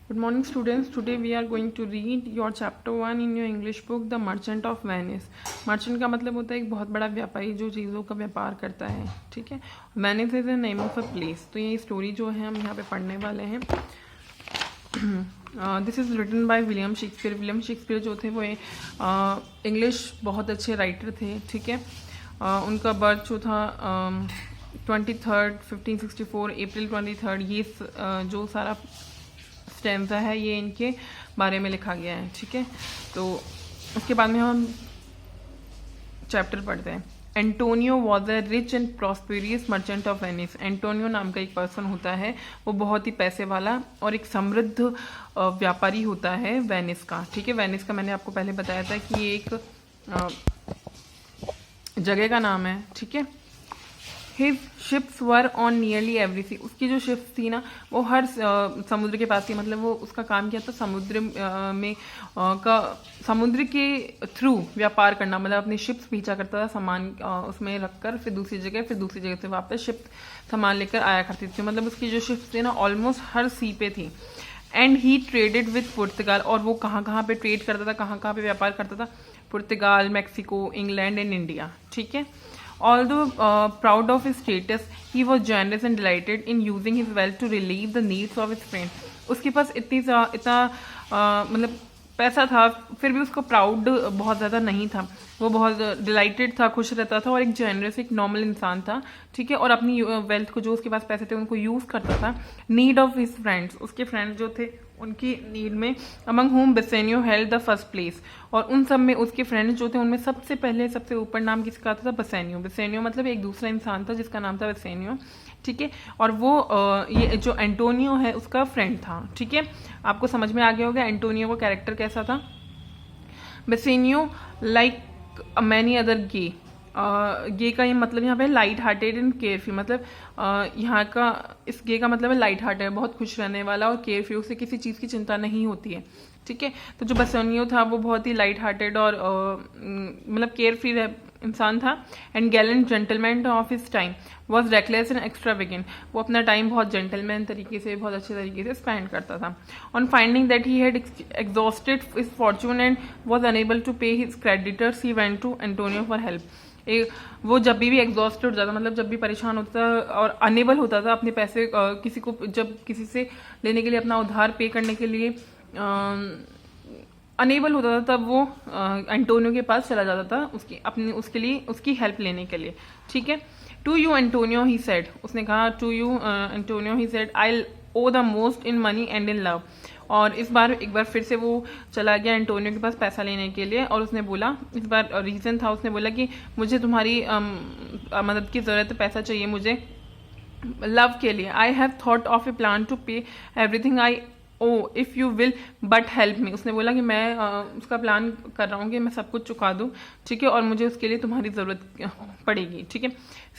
Good morning students. Today we are going to read your chapter 1 in your English book The Merchant of Venice. Merchant का मतलब होता है एक बहुत बड़ा व्यापारी जो चीज़ों का व्यापार करता है, ठीक है। Venice is the name of a place. तो ये स्टोरी जो है हम यहाँ पे पढ़ने वाले हैं। This is written by William Shakespeare. William Shakespeare जो थे वो इंग्लिश बहुत अच्छे राइटर थे, ठीक है। उनका बर्थ जो था 23rd 1564 अप्रैल 23rd। ये जो सारा स्टेंजा है ये इनके बारे में लिखा गया है, ठीक है। तो उसके बाद में हम चैप्टर पढ़ते हैं। Antonio was a rich and prosperous merchant of Venice. Antonio नाम का एक पर्सन होता है, वो बहुत ही पैसे वाला और एक समृद्ध व्यापारी होता है वेनिस का, ठीक है। वेनिस का मैंने आपको पहले बताया था कि ये एक जगह का नाम है, ठीक है। His ships were on nearly every sea। उसकी जो शिप्स थी ना वो हर समुद्र के पास थी, मतलब वो उसका काम किया था समुद्र में समुद्र के थ्रू व्यापार करना, मतलब अपनी शिप्स भेजा करता था सामान उसमें रखकर, फिर दूसरी जगह से वापस शिप सामान लेकर आया करती थी। मतलब उसकी जो शिप्स थी ना ऑलमोस्ट हर सी पे थी। एंड ही ट्रेडेड विथ पुर्तगाल। और वो कहाँ पे ट्रेड करता था, कहाँ पे व्यापार करता था? पुर्तगाल, मैक्सिको, इंग्लैंड एंड इंडिया, ठीक है। Although proud of his status, he was generous and delighted in using his wealth to relieve the needs of his friends। उसके पास इतना मतलब पैसा था, फिर भी उसको प्राउड बहुत ज़्यादा नहीं था। वो बहुत डिलाइटेड था, खुश रहता था और एक जेनरस, एक नॉर्मल इंसान था, ठीक है। और अपनी वेल्थ को, जो उसके पास पैसे थे, उनको यूज़ करता था नीड ऑफ हिज फ्रेंड्स। उसके फ्रेंड्स जो थे उनकी नीड में, among home Bassanio held the first place. और उन सब में उसके फ्रेंड्स जो थे उनमें सबसे ऊपर नाम किसका आता था? बेसेनियो। बेसेनियो मतलब एक दूसरा इंसान था जिसका नाम था बेसेनियो, ठीक है। और वो ये जो एंटोनियो है उसका फ्रेंड था, ठीक है। आपको समझ में आ गया होगा एंटोनियो का कैरेक्टर कैसा था। बेसेनियो लाइक मैनी अदर गे। गे का ये मतलब यहाँ पे लाइट हार्टेड एंड केयरफ्री। मतलब यहाँ का इस गे का मतलब है लाइट हार्टेड, बहुत खुश रहने वाला और केयरफ्री, उसे किसी चीज़ की चिंता नहीं होती है, ठीक है। तो जो बेसेनियो था वो बहुत ही लाइट हार्टेड और मतलब केयरफ्री इंसान था। And Gallant gentleman of his time was reckless and extravagant. वो अपना टाइम बहुत जेंटलमैन तरीके से, बहुत अच्छे तरीके से स्पेंड करता था। On finding that he had exhausted his fortune and was unable to pay his creditors, he went to Antonio for help. वो जब भी एग्जॉस्टेड हो जाता, मतलब जब भी परेशान होता था और अनेबल होता था अपने पैसे किसी को, जब किसी से लेने के लिए, अपना उधार पे करने के लिए अनेबल होता था, तब वो एंटोनियो के पास चला जाता था उसकी हेल्प लेने के लिए, ठीक है। To you Antonio he said. उसने कहा to you Antonio he said I owe the most in money and in love. और इस बार एक बार फिर से वो चला गया एंटोनियो के पास पैसा लेने के लिए, और उसने बोला, इस बार रीज़न था, उसने बोला कि मुझे तुम्हारी मदद की ज़रूरत है, पैसा चाहिए मुझे लव के लिए। I have thought of a plan to pay everything I owe if you will but help me. उसने बोला कि मैं उसका प्लान कर रहा हूँ कि मैं सब कुछ चुका दूँ, ठीक है, और मुझे उसके लिए तुम्हारी ज़रूरत पड़ेगी, ठीक है।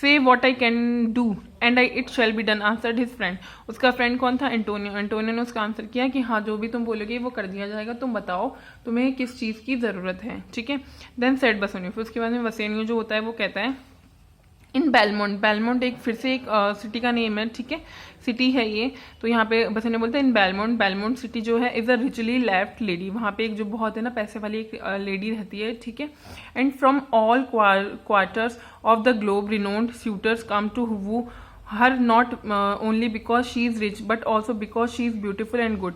से what I can do and I it shall be done, answered his friend. उसका फ्रेंड कौन था? एंटोनियो। एंटोनियो ने उसका आंसर किया कि हाँ, जो भी तुम बोलोगे वो कर दिया जाएगा, तुम बताओ तुम्हें किस चीज़ की ज़रूरत है, ठीक है। Then said Bassanio. फिर उसके बाद में बेसेनियो जो होता है वो कहता है इन बेलमोंट। बेलमोंट एक फिर से एक सिटी का नेम है, ठीक है, सिटी है ये। तो यहाँ पे बस इन्हें बोलते हैं इन बेलमोंट। बेलमोंट सिटी जो है is a richly left lady. वहाँ पे एक जो बहुत है ना पैसे वाली एक लेडी रहती है, ठीक है। And from all quarters of the globe renowned suitors come to woo her, not only because she is rich but also because she is beautiful and good.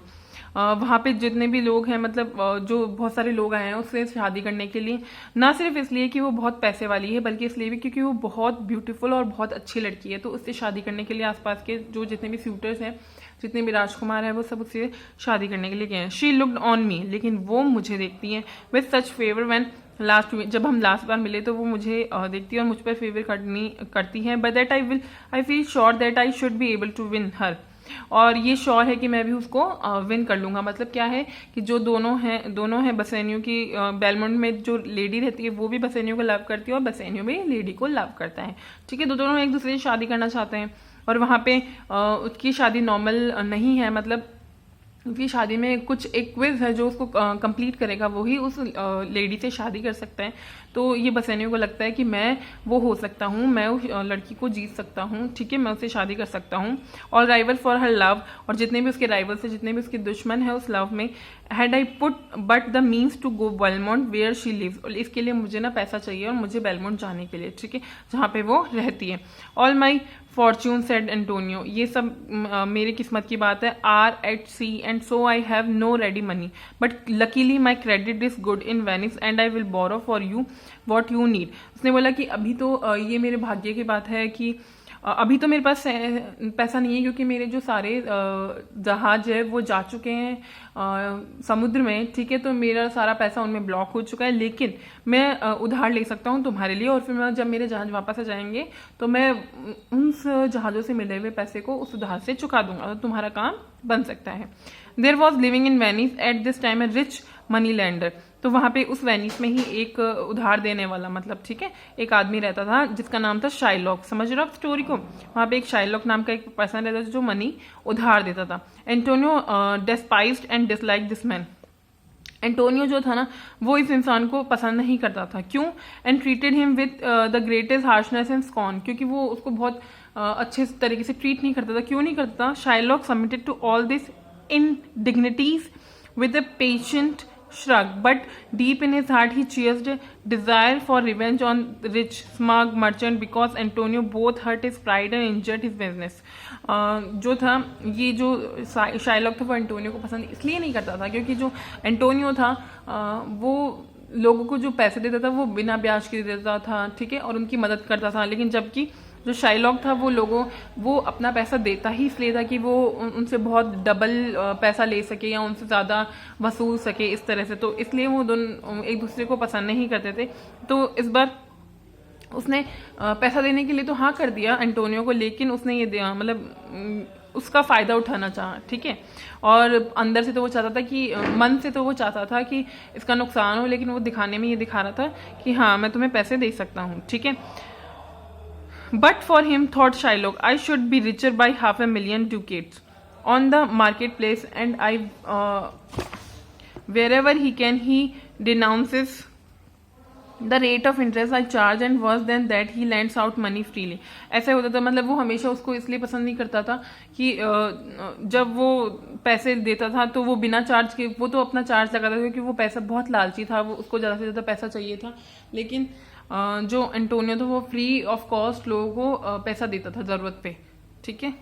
वहाँ पे जितने भी लोग हैं, मतलब जो बहुत सारे लोग आए हैं उससे शादी करने के लिए, ना सिर्फ इसलिए कि वो बहुत पैसे वाली है, बल्कि इसलिए भी क्योंकि वो बहुत ब्यूटीफुल और बहुत अच्छी लड़की है। तो उससे शादी करने के लिए आसपास के जो जितने भी सूटर्स हैं, जितने भी राजकुमार हैं, वो सब उससे शादी करने के लिए गए हैं। शी लुक्ड ऑन मी, लेकिन वो मुझे देखती हैं with such favour when last, जब हम लास्ट बार मिले तो वो मुझे देखती है और मुझ पर फेवर करती हैं। But that I feel sure that I should be able to win her. और ये श्योर है कि मैं भी उसको विन कर लूंगा। मतलब क्या है कि जो दोनों हैं बेसेनियो की, बेलमोंट में जो लेडी रहती है वो भी बेसेनियो को लव करती है और बेसेनियो भी लेडी को लव करता है, ठीक है। दोनों एक दूसरे से शादी करना चाहते हैं। और वहाँ पे उसकी शादी नॉर्मल नहीं है, मतलब उनकी शादी में कुछ एक क्विज है जो उसको कंप्लीट करेगा, वही उस लेडी से शादी कर सकता है। तो ये बसेनियो को लगता है कि मैं वो हो सकता हूँ, मैं उस लड़की को जीत सकता हूँ, ठीक है, मैं उससे शादी कर सकता हूँ। और राइवल फॉर हर लव, और जितने भी उसके राइवल्स है, जितने भी उसके दुश्मन है उस लव में, had I put but the means to go Belmont where she lives, और इसके लिए मुझे ना पैसा चाहिए और मुझे बेलमोंट जाने के लिए, ठीक है, जहाँ पे वो रहती है। All my fortune said Antonio, ये सब मेरी किस्मत की बात है, are at sea and so I have no ready money but luckily my credit is good in Venice and I will borrow for you what you need. उसने बोला कि अभी तो ये मेरे भाग्य की बात है कि अभी तो मेरे पास पैसा नहीं है, क्योंकि मेरे जो सारे जहाज है वो जा चुके हैं समुद्र में, ठीक है, तो मेरा सारा पैसा उनमें ब्लॉक हो चुका है, लेकिन मैं उधार ले सकता हूँ तुम्हारे लिए, और फिर मैं जब मेरे जहाज वापस आ जाएंगे तो मैं उन जहाज़ों से मिले हुए पैसे को उस उधार से चुका दूंगा, तो तुम्हारा काम बन सकता है। There was living in Venice at this time a rich money lender, तो वहां पे उस वेनिस में ही एक उधार देने वाला, मतलब ठीक है, एक आदमी रहता था जिसका नाम था शाइलॉक। समझ रहे हो आप स्टोरी को? वहां पे एक शाइलॉक नाम का एक पर्सन रहता था जो मनी उधार देता था। Antonio despised and dislike this man, Antonio जो था ना वो इस इंसान को पसंद नहीं करता था। क्यों? And treated him with the greatest harshness and scorn, क्योंकि वो उसको बहुत अच्छे तरीके से ट्रीट नहीं करता था। क्यों नहीं करता था? Shylock submitted to all this indignities with a patient shrug, but deep in his heart he cherished a desire for revenge on the rich, smug merchant because Antonio both hurt his pride and injured his business. जो था ये जो Shylock था वो Antonio को पसंद इसलिए नहीं करता था क्योंकि जो एंटोनियो था वो लोगों को जो पैसे देता था वो बिना ब्याज के देता था, ठीक है, और उनकी मदद करता था। लेकिन जबकि जो शाइलॉक था वो अपना पैसा देता ही इसलिए था कि वो उनसे बहुत डबल पैसा ले सके या उनसे ज़्यादा वसूल सके इस तरह से, तो इसलिए वो दोनों एक दूसरे को पसंद नहीं करते थे। तो इस बार उसने पैसा देने के लिए तो हाँ कर दिया एंटोनियो को, लेकिन उसने ये दिया मतलब उसका फ़ायदा उठाना चाहा, ठीक है, और अंदर से तो वो चाहता था कि मन से तो वो चाहता था कि इसका नुकसान हो, लेकिन वो दिखाने में ये दिखा रहा था कि हाँ मैं तुम्हें पैसे दे सकता हूँ, ठीक है। But for him, thought Shylock, I should be richer by 500,000 ducats on the marketplace, and wherever he can, he denounces the rate of interest I charge, and worse than that, he lends out money freely. ऐसा होता था, मतलब वो हमेशा उसको इसलिए पसंद नहीं करता था कि जब वो पैसे देता था तो वो बिना चार्ज के, वो तो अपना चार्ज लगाता था क्योंकि वो पैसा बहुत लालची था, वो उसको ज़्यादा से ज़्यादा पैसा चाहिए था। लेकिन जो एंटोनियो था वो फ्री ऑफ कॉस्ट लोगों को पैसा देता था ज़रूरत पे, ठीक है।